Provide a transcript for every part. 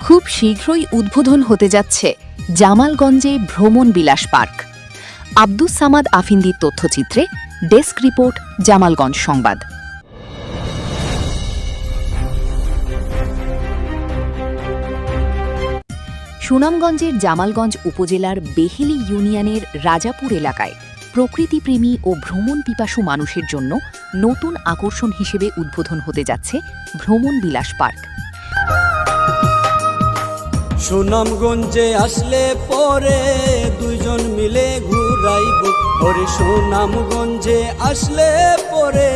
খুব শীঘ্রই উদ্বোধন হতে যাচ্ছে জামালগঞ্জে ভ্রমণ বিলাস পার্ক। আব্দুস সামাদ আফিন্দির তথ্যচিত্রে ডেস্ক রিপোর্ট, জামালগঞ্জ সংবাদ। সুনামগঞ্জের জামালগঞ্জ উপজেলার বেহেলি ইউনিয়নের রাজাপুর এলাকায় প্রকৃতিপ্রেমী ও ভ্রমণ পিপাসু মানুষের জন্য নতুন আকর্ষণ হিসেবে উদ্বোধন হতে যাচ্ছে ভ্রমণ বিলাস পার্ক। সুনামগঞ্জে আসলে পরে দুইজন মিলে ঘুরাইব, ওরে সুনামগঞ্জে আসলে পরে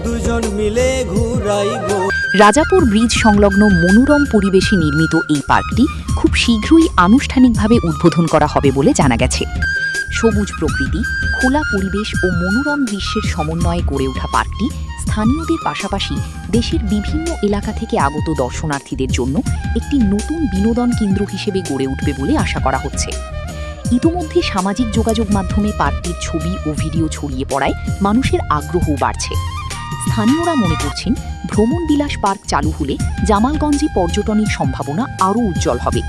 দুজন মিলে ঘুরাইব। রাজাপুর ব্রিজ সংলগ্ন মনোরম পরিবেশে নির্মিত এই পার্কটি খুব শীঘ্রই আনুষ্ঠানিকভাবে উদ্বোধন করা হবে বলে জানা গেছে। সবুজ প্রকৃতি, খোলা পরিবেশ ও মনোরম দৃশ্যের সমন্বয়ে গড়ে ওঠা পার্কটি স্থানীয়দের পাশাপাশি দেশের বিভিন্ন এলাকা থেকে আগত দর্শনার্থীদের জন্য একটি নতুন বিনোদন কেন্দ্র হিসেবে গড়ে উঠবে বলে আশা করা হচ্ছে। ইতোমধ্যে সামাজিক যোগাযোগ মাধ্যমে পার্কটির ছবি ও ভিডিও ছড়িয়ে পড়ায় মানুষের আগ্রহও বাড়ছে। স্থানীয়রা মনে করছেন, ভ্রমণ বিলাস পার্ক চালু হলে জামালগঞ্জে পর্যটনের সম্ভাবনা আরও উজ্জ্বল হবে।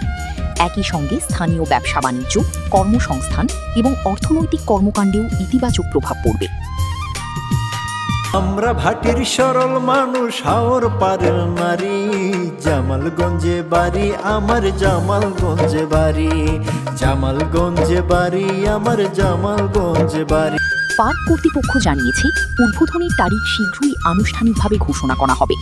একই সঙ্গে স্থানীয় ব্যবসা বাণিজ্য, কর্মসংস্থান এবং অর্থনৈতিক কর্মকাণ্ডেও ইতিবাচক প্রভাব পড়বে। আমরা ভাটির সরল মানুষ, হাওর পারের নারী, জামালগঞ্জে বাড়ি আমার, জামালগঞ্জে বাড়ি, জামালগঞ্জে বাড়ি আমার, জামালগঞ্জে বাড়ি। পার্ক কর্তৃপক্ষ জানিয়েছে, উদ্বোধনের তারিখ শীঘ্রই আনুষ্ঠানিকভাবে ঘোষণা করা হবে।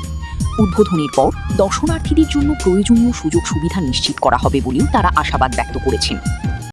উদ্বোধনের পর দর্শনার্থীদের জন্য প্রয়োজনীয় সুযোগ সুবিধা নিশ্চিত করা হবে বলেও তারা আশাবাদ ব্যক্ত করেছেন।